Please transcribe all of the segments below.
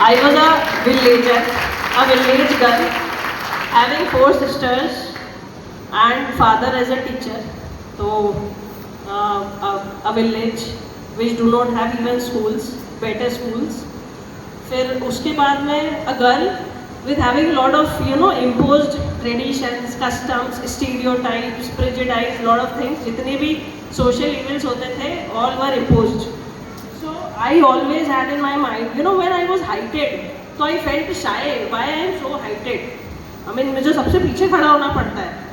I was a villager, a village girl, having 4 sisters and father as a teacher. So, a village which do not have even schools, better schools. फिर उसके बाद में a girl with having lot of imposed traditions, customs, stereotypes, prejudice, lot of things. जितने भी social evils होते थे, all were imposed. So I always had in my mind, when I was heighted, तो I felt shy. Why I am so heighted? I mean मुझे सबसे पीछे खड़ा होना पड़ता है.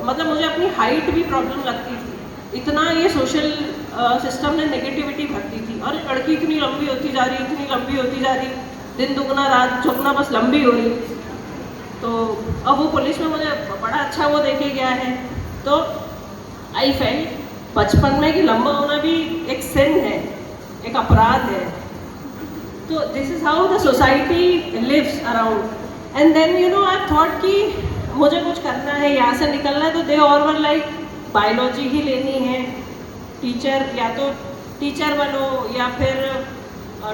मतलब मुझे अपनी हाइट भी प्रॉब्लम लगती थी. इतना ये सोशल सिस्टम ने नेगेटिविटी भरती थी. और लड़की इतनी लंबी होती जा रही, इतनी लंबी होती जा रही, दिन दुगना रात चौगुना बस लंबी हो रही. तो अब वो पुलिस में मुझे बड़ा अच्छा वो देखे गया है. तो आई फेल्ट बचपन में कि लंबा होना भी एक सिन है, एक अपराध है. तो this is how the society lives around. And then I thought कि मुझे कुछ करना है, यहाँ से निकलना है. तो दे और वर लाइक बायोलॉजी ही लेनी है, टीचर, या तो टीचर बनो या फिर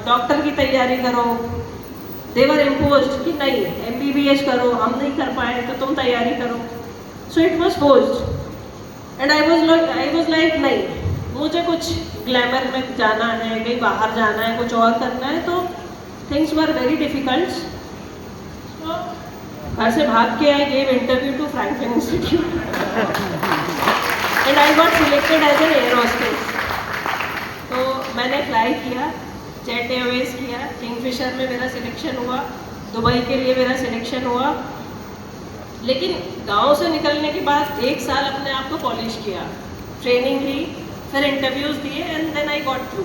डॉक्टर की तैयारी करो. दे वर इम्पोज्ड कि नहीं MBBS करो, हम नहीं कर पाए तो तुम तैयारी करो. So it was forced and I was like नहीं, मुझे कुछ ग्लैमर में जाना है, कहीं बाहर जाना है, कुछ और करना है. तो थिंग्स वर वेरी डिफिकल्ट. तो घर से भाग के I gave interview to Franklin Institute and I got selected as an air hostess. तो मैंने फ्लाई किया, जेट एयरवेज किया, किंगफिशर में मेरा सिलेक्शन हुआ, दुबई के लिए मेरा सिलेक्शन हुआ. लेकिन गांव से निकलने के बाद 1 साल अपने आप को पॉलिश किया, ट्रेनिंग ली, फिर इंटरव्यूज़ दिए and then I got through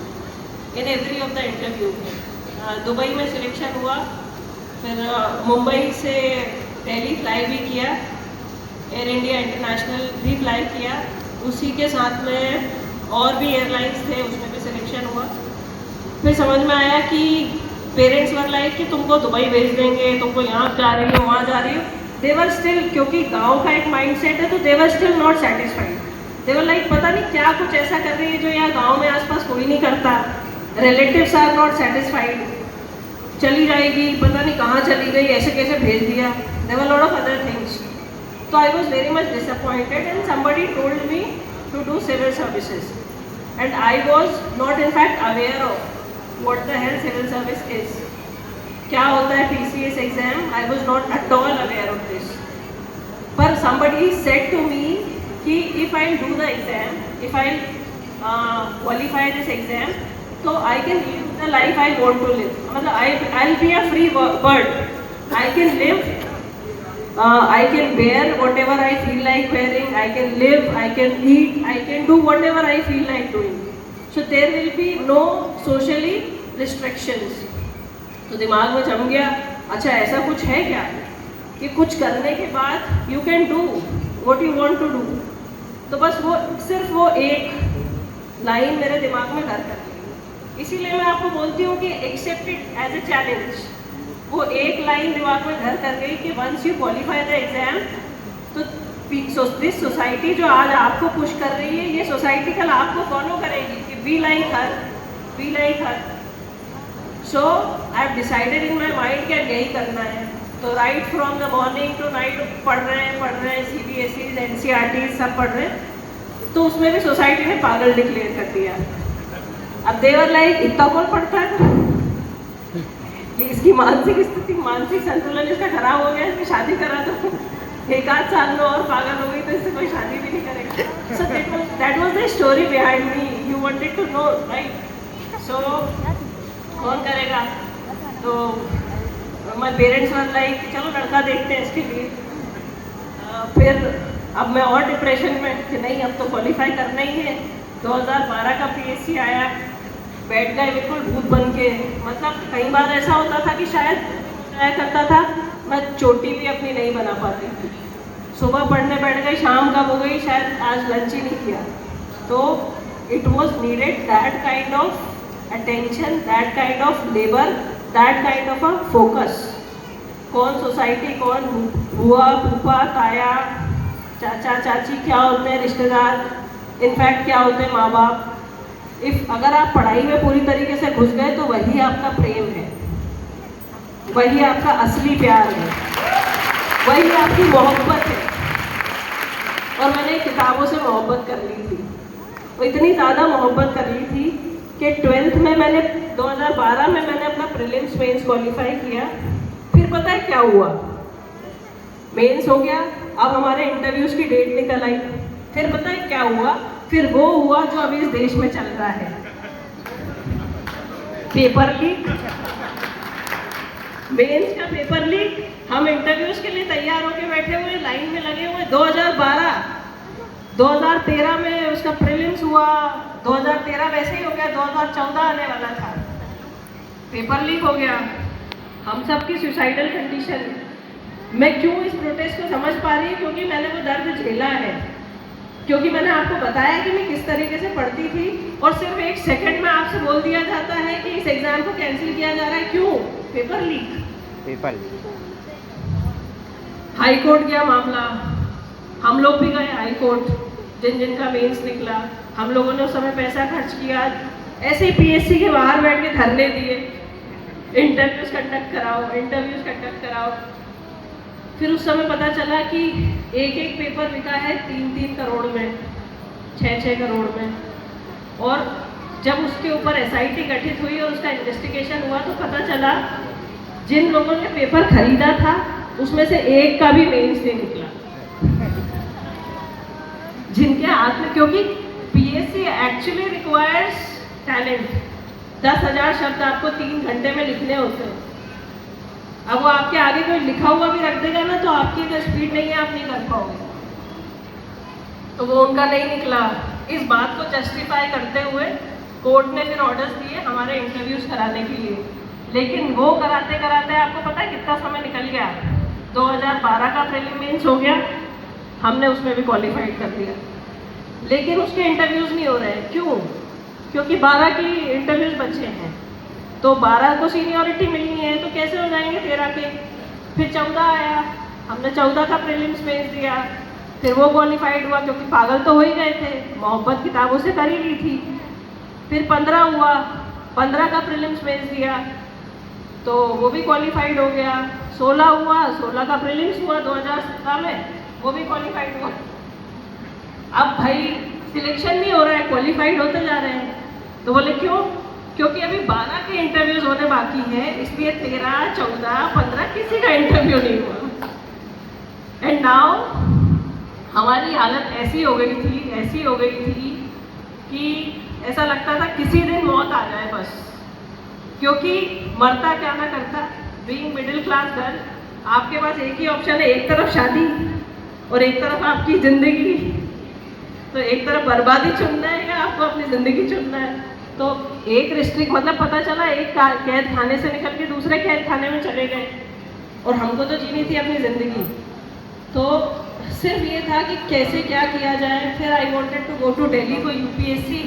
in every of the interview. Dubai में सिलेक्शन हुआ, फिर मुंबई से दिल्ली फ्लाई भी किया, एयर इंडिया इंटरनेशनल भी फ्लाई किया. उसी के साथ में और भी एयरलाइंस थे, उसमें भी सिलेक्शन हुआ. फिर समझ में आया कि पेरेंट्स वर लाइक कि तुमको दुबई भेज देंगे, तुमको यहाँ जा रही हो, वहाँ जा रही हो. दे वर स्टिल, क्योंकि गांव का एक माइंडसेट है, तो they were still not satisfied. They were like पता नहीं क्या कुछ ऐसा कर रही है जो यहाँ गांव में आसपास कोई नहीं करता. रिलेटिव्स आर नॉट सेटिस्फाइड, चली जाएगी, पता नहीं कहाँ चली गई, ऐसे कैसे भेज दिया. They were lot of other things. तो I was very much disappointed and somebody told me to do civil services and I was not in fact aware of what the hell civil service is. क्या होता है PCS exam? I was not at all aware of this. पर somebody said to me कि if I do the exam, if I qualify this exam, तो I can live the life I want to live. मतलब I'll be a free bird. I can live. I can wear whatever I feel like wearing. I can live. I can eat. I can do whatever I feel like doing. So there will be no socially restrictions. तो दिमाग में जम गया, अच्छा ऐसा कुछ है क्या कि कुछ करने के बाद you can do what you want to do. तो बस वो सिर्फ वो एक लाइन मेरे दिमाग में घर कर गई. इसीलिए मैं आपको बोलती हूँ कि accept it as a challenge. वो एक लाइन दिमाग में घर कर गई कि once you qualify the exam, तो दिस सोसाइटी जो आज आपको पुश कर रही है, ये सोसाइटी कल आपको फॉलो करेगी कि be like her, be like her. So I have decided in my mind कि अब यही करना है. तो right from the morning to night पढ़ रहे हैं CBSE NCERT सब पढ़ रहे हैं. तो उसमें भी सोसाइटी ने पागल डिक्लेयर कर दिया. अब देवर लाइक इतना कौन पढ़ता है कि इसकी मानसिक स्थिति, मानसिक संतुलन इसका खराब हो गया, इसकी शादी करा दो, 1-8 साल में और पागल हो गई तो इससे कोई शादी भी नहीं करेगा. So that was the story behind me. You wanted to know, right? So कौन करेगा? तो माय पेरेंट्स वर लाइक चलो लड़का देखते हैं इसके लिए. फिर अब मैं और डिप्रेशन में कि नहीं अब तो क्वालिफाई करना ही है. 2012 का PSC आया, बैठ गए बिल्कुल भूत बन के. मतलब कई बार ऐसा होता था कि शायद करता था मैं चोटी भी अपनी नहीं बना पाती थी. सुबह पढ़ने बैठ गई, शाम कब हो गई, शायद आज लंच ही नहीं किया. तो it was needed that kind of attention, that kind of labour, that kind of a focus. कौन सोसाइटी, कौन बुआ, फूफा, ताया, चाचा, चाची क्या होते हैं, रिश्तेदार, इनफैक्ट क्या होते हैं माँ बाप. अगर आप पढ़ाई में पूरी तरीके से घुस गए तो वही आपका प्रेम है. वही आपका असली प्यार है, वही आपकी मोहब्बत है। और मैंने किताबों से मोहब्बत कर ली थी, वो इतनी ज़्यादा मोहब्बत कर ली थी कि 12th में मैंने 2012 में मैंने अपना प्रीलिम्स मेंस क्वालिफाई किया। फिर पता है क्या हुआ, मेंस हो गया, अब हमारे इंटरव्यूज़ की डेट निकल आई। फिर पता है क्या हुआ, फिर वो हुआ जो अभी इस देश में चल रहा है, पेपर लीक। मेंस का पेपर लीक, हम इंटरव्यूज़ के लिए तैयार होकर बैठे हुए, लाइन में लगे हुए। 2013 में उसका प्रीलिम्स हुआ, 2013 वैसे ही हो गया, 2014 आने वाला था, पेपर लीक हो गया। हम सब की सुसाइडल कंडीशन। मैं क्यों इस प्रोटेस्ट को समझ पा रही हूँ, क्योंकि मैंने वो दर्द झेला है, क्योंकि मैंने आपको बताया कि मैं किस तरीके से पढ़ती थी, और सिर्फ एक सेकंड में आपसे बोल दिया जाता है कि इस एग्जाम को कैंसिल किया जा रहा है। क्यों? Paper leak. हाई कोर्ट गया मामला, हम लोग भी गए हाई कोर्ट, जिनका मेंस निकला। हम लोगों ने उस समय पैसा खर्च किया, ऐसे ही पीएससी के बाहर बैठ के धरने दिए, इंटरव्यूज कंडक्ट कराओ। फिर उस समय पता चला कि एक पेपर बिका है 3-3 करोड़ में, 6-6 करोड़ में। और जब उसके ऊपर एसआईटी गठित हुई और उसका इन्वेस्टिगेशन हुआ तो पता चला जिन लोगों ने पेपर खरीदा था उसमें से एक का भी मेंस नहीं निकला, जिनके हाथ में, क्योंकि पीएससी एक्चुअली रिक्वायर्स टैलेंट। 10,000 शब्द आपको 3 घंटे में लिखने होते हैं। अब वो आपके आगे कोई लिखा हुआ भी रख देगा ना, तो आपकी तो स्पीड नहीं है, आप नहीं कर पाओगे। तो वो उनका नहीं निकला। इस बात को जस्टिफाई करते हुए कोर्ट ने फिर ऑर्डर्स दिए हमारे इंटरव्यूज कराने के लिए, लेकिन वो कराते कराते आपको पता है कितना समय निकल गया। 2012 का प्रीलिम्स हो गया, हमने उसमें भी क्वालिफाइड कर दिया, लेकिन उसके इंटरव्यूज नहीं हो रहे हैं। क्यों? क्योंकि 12 की इंटरव्यूज बचे हैं, तो 12 को सीनियरिटी मिलनी है, तो कैसे हो जाएंगे 13 के। फिर 14 आया, हमने 14 का प्रीलिम्स मेंस दिया, फिर वो क्वालिफाइड हुआ, क्योंकि पागल तो हो ही गए थे, मोहब्बत किताबों से कर ही ली थी। फिर 15 हुआ, 15 का प्रीलिम्स मेंस दिया तो वो भी क्वालिफाइड हो गया। 16 हुआ, 16 का प्रीलिम्स हुआ 2017 में, वो भी क्वालिफाइड हुआ। अब भाई सिलेक्शन नहीं हो रहा है, क्वालिफाइड होते जा रहे हैं। तो बोले क्यों? क्योंकि अभी 12 के इंटरव्यूज होने बाकी हैं, इसलिए 13, 14, 15 किसी का इंटरव्यू नहीं हुआ। एंड नाउ हमारी हालत ऐसी हो गई थी कि ऐसा लगता था किसी दिन मौत आ जाए बस, क्योंकि मरता क्या ना करता। बीइंग मिडिल क्लास गर्ल, आपके पास एक ही ऑप्शन है, एक तरफ शादी और एक तरफ आपकी ज़िंदगी। तो एक तरफ बर्बादी चुनना है या आपको अपनी ज़िंदगी चुनना है। तो एक रिस्ट्रिक्ट, मतलब पता चला एक कैद खाने से निकल के दूसरे कैद खाने में चले गए, और हमको तो जीनी थी अपनी ज़िंदगी। तो सिर्फ ये था कि कैसे क्या किया जाए। फिर I wanted to go to Delhi for UPSC.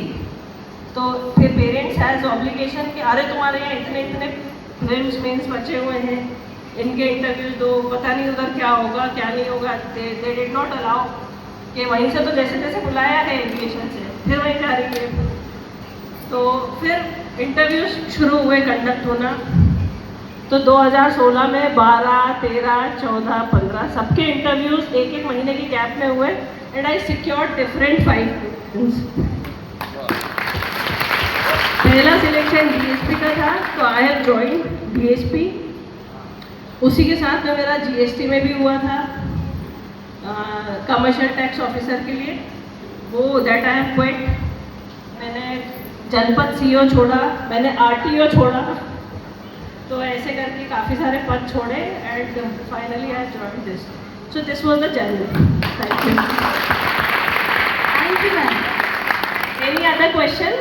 तो फिर पेरेंट्स हैज़ ऑब्लिगेशन कि अरे तुम्हारे यहाँ इतने प्रीलिम्स मेंस बचे हुए हैं, इनके इंटरव्यूज दो, पता नहीं उधर क्या होगा क्या नहीं होगा। दे डिड नॉट अलाउ कि वहीं से तो जैसे तैसे बुलाया है एविएशन से, फिर वहीं जा रही है। तो फिर इंटरव्यूज शुरू हुए कंडक्ट होना। तो 2016 में 12, 13, 14, 15 सबके इंटरव्यूज एक महीने की गैप में हुए, एंड आई सिक्योर्ड डिफरेंट 5 पहला सिलेक्शन डीएसपी का था, तो आई हैव जॉइंड डीएसपी। उसी के साथ में मेरा जीएसटी में भी हुआ था, कमर्शियल टैक्स ऑफिसर के लिए, वो दैट आई हैव क्विट। मैंने जनपद सीओ छोड़ा, मैंने आरटीओ छोड़ा, तो ऐसे करके काफ़ी सारे पद छोड़े, and finally I joined this. So this was the journey. Thank you ma'am. Any other question?